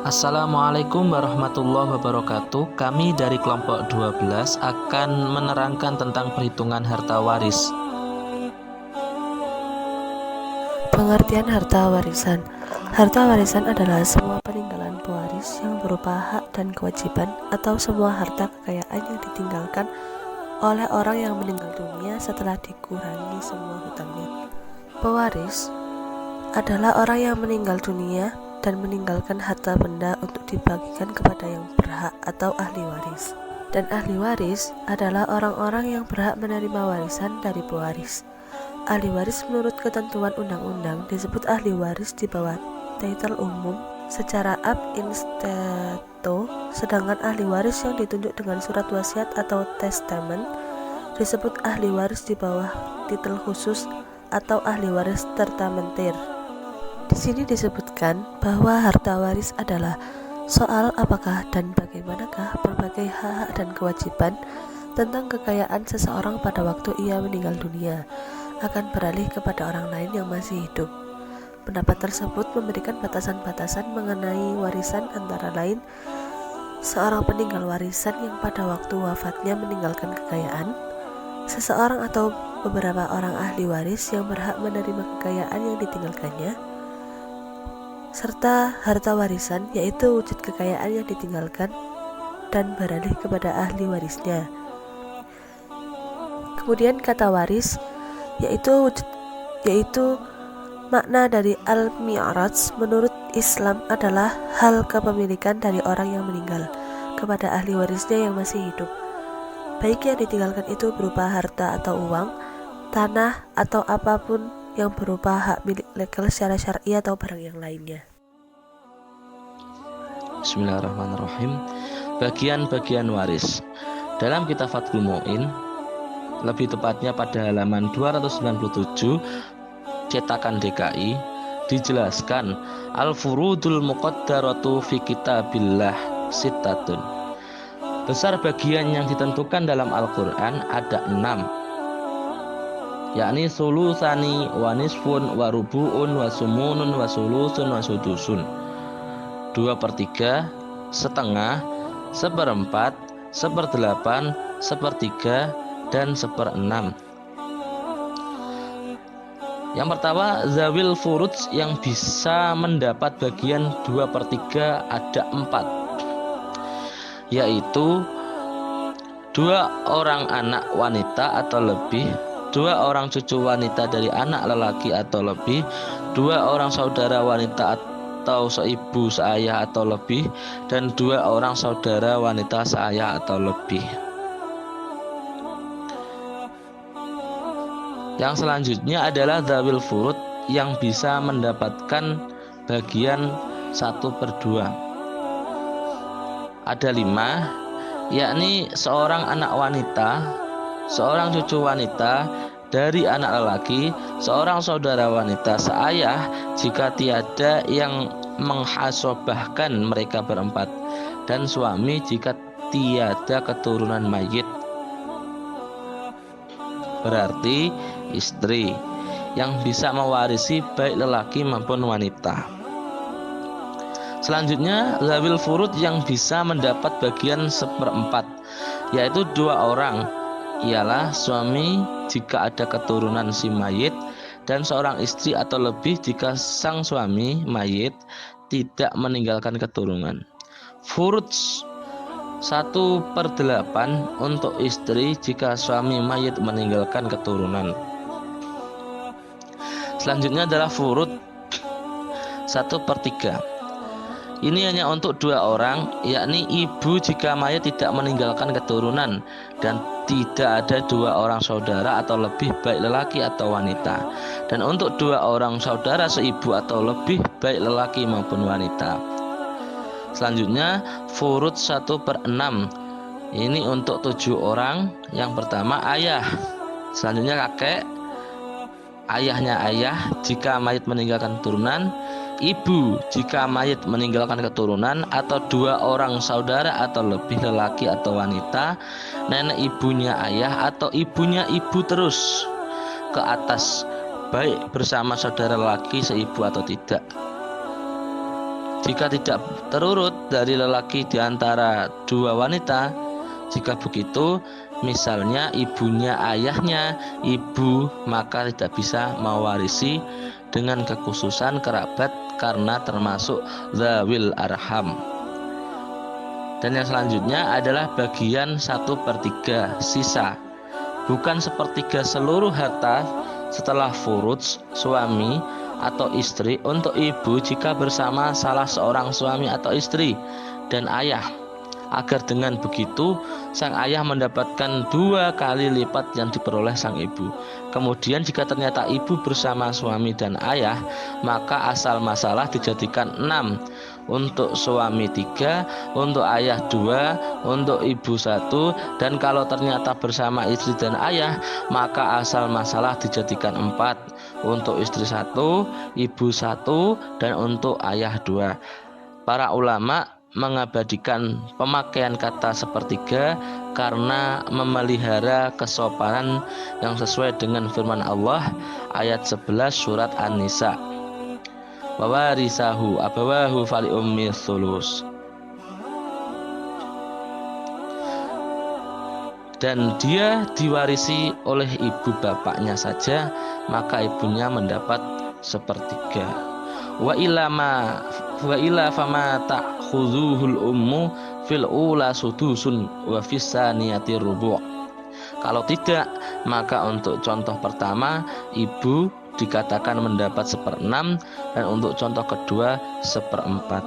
Assalamualaikum warahmatullahi wabarakatuh. Kami dari kelompok 12 akan menerangkan tentang perhitungan harta waris. Pengertian harta warisan. Harta warisan adalah semua peninggalan pewaris yang berupa hak dan kewajiban atau semua harta kekayaan yang ditinggalkan oleh orang yang meninggal dunia setelah dikurangi semua hutangnya. Pewaris adalah orang yang meninggal dunia dan meninggalkan harta benda untuk dibagikan kepada yang berhak atau ahli waris. Dan ahli waris adalah orang-orang yang berhak menerima warisan dari pewaris. Ahli waris menurut ketentuan undang-undang disebut ahli waris di bawah titel umum secara ab insteto, sedangkan ahli waris yang ditunjuk dengan surat wasiat atau testamen disebut ahli waris di bawah titel khusus atau ahli waris tertamentir. Di sini disebutkan bahwa harta waris adalah soal apakah dan bagaimanakah berbagai hak dan kewajiban tentang kekayaan seseorang pada waktu ia meninggal dunia akan beralih kepada orang lain yang masih hidup. Pendapat tersebut memberikan batasan-batasan mengenai warisan, antara lain seorang peninggal warisan yang pada waktu wafatnya meninggalkan kekayaan, seseorang atau beberapa orang ahli waris yang berhak menerima kekayaan yang ditinggalkannya, serta harta warisan, yaitu wujud kekayaan yang ditinggalkan dan beralih kepada ahli warisnya. Kemudian kata waris, yaitu makna dari al-mi'raj menurut Islam adalah hal kepemilikan dari orang yang meninggal kepada ahli warisnya yang masih hidup, baik yang ditinggalkan itu berupa harta atau uang, tanah, atau apapun yang berupa hak milik legal secara syar'i atau barang yang lainnya. Bismillahirrahmanirrahim. Bagian-bagian waris. Dalam kitab Fathul Mu'in, lebih tepatnya pada halaman 297 cetakan DKI, dijelaskan al-furudul muqaddaratu fi kitabillah sittatun. Besar bagian yang ditentukan dalam Al-Quran ada 6, yakni sulusani wa nisfun wa rubu'un wa sumunun wa sulusun wa sudusun. 2/3, setengah, 1/4, 1/8, 1/3, dan 1/6. Yang pertama, zawil furuj yang bisa mendapat bagian 2/3 ada 4, yaitu 2 orang anak wanita atau lebih, 2 orang cucu wanita dari anak lelaki atau lebih, 2 orang saudara wanita atau seibu seayah atau lebih, dan 2 orang saudara wanita seayah atau lebih. Yang selanjutnya adalah dzawil furud yang bisa mendapatkan bagian 1/2. Ada 5, yakni seorang anak wanita, seorang cucu wanita dari anak lelaki, seorang saudara wanita seayah jika tiada yang menghasobahkan mereka berempat, dan suami jika tiada keturunan mayit. Berarti istri yang bisa mewarisi baik lelaki maupun wanita. Selanjutnya, zawil furud yang bisa mendapat bagian 1/4, yaitu 2 orang, ialah suami jika ada keturunan si mayit, dan seorang istri atau lebih jika sang suami mayit tidak meninggalkan keturunan. Furud 1/8 untuk istri jika suami mayit meninggalkan keturunan. Selanjutnya adalah furud 1/3. Ini hanya untuk 2 orang, yakni ibu jika mayit tidak meninggalkan keturunan dan tidak ada 2 orang saudara atau lebih baik lelaki atau wanita, dan untuk 2 orang saudara seibu atau lebih baik lelaki maupun wanita. Selanjutnya furud 1/6. Ini untuk 7 orang. Yang pertama ayah, selanjutnya kakek, ayahnya ayah jika mayit meninggalkan keturunan, ibu jika mayit meninggalkan keturunan, atau 2 orang saudara atau lebih lelaki atau wanita, nenek ibunya ayah atau ibunya ibu terus ke atas, baik bersama saudara lelaki seibu atau tidak. jika tidak terurut dari lelaki di antara dua wanita. Jika begitu, misalnya ibunya ayahnya ibu, maka tidak bisa mewarisi dengan kekhususan kerabat karena termasuk dzawil arham. Dan yang selanjutnya adalah bagian 1/3 sisa, bukan 1/3 seluruh harta setelah furuj suami atau istri untuk ibu jika bersama salah seorang suami atau istri dan ayah, agar dengan begitu sang ayah mendapatkan 2 kali lipat yang diperoleh sang ibu. Kemudian jika ternyata ibu bersama suami dan ayah, maka asal masalah dijadikan 6, untuk suami 3, untuk ayah 2, untuk ibu 1, dan kalau ternyata bersama istri dan ayah, maka asal masalah dijadikan 4, untuk istri 1, ibu 1, dan untuk ayah 2. Para ulama mengabadikan pemakaian kata 1/3 karena memelihara kesopanan yang sesuai dengan firman Allah ayat 11 surat An-Nisa, wa warisahu abawahu fali ummi thulus. Dan dia diwarisi oleh ibu bapaknya saja, maka ibunya mendapat 1/3. Wa ila fama ta'khuzuhul ummu fil ula sudusun wa fis saniyati rubu'. Kalau tidak, maka untuk contoh pertama ibu dikatakan mendapat 1/6 dan untuk contoh kedua 1/4.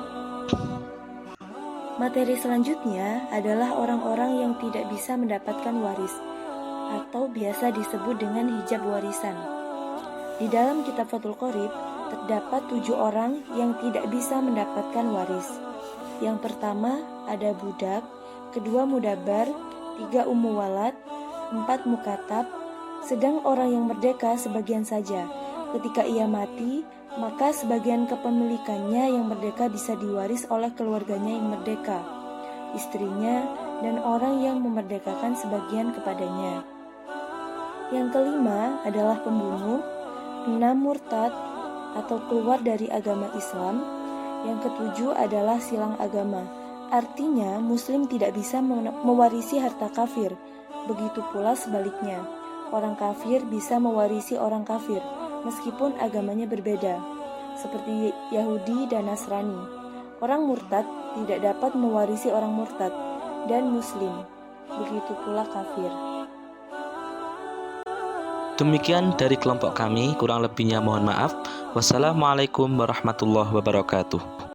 Materi selanjutnya adalah orang-orang yang tidak bisa mendapatkan waris atau biasa disebut dengan hijab warisan. Di dalam kitab Fathul Qorib terdapat 7 orang yang tidak bisa mendapatkan waris. Yang pertama ada budak, kedua mudabar, 3 ummu walad, 4 mukatab, sedang orang yang merdeka sebagian saja. Ketika ia mati, maka sebagian kepemilikannya yang merdeka bisa diwaris oleh keluarganya yang merdeka, istrinya, dan orang yang memerdekakan sebagian kepadanya. Yang kelima adalah pembunuh, 6 murtad atau keluar dari agama Islam. Yang ketujuh adalah silang agama, artinya muslim tidak bisa mewarisi harta kafir. Begitu pula sebaliknya, orang kafir bisa mewarisi orang kafir meskipun agamanya berbeda, seperti Yahudi dan Nasrani. Orang murtad tidak dapat mewarisi orang murtad dan muslim, begitu pula kafir. Demikian dari kelompok kami, kurang lebihnya mohon maaf. Wassalamualaikum warahmatullahi wabarakatuh.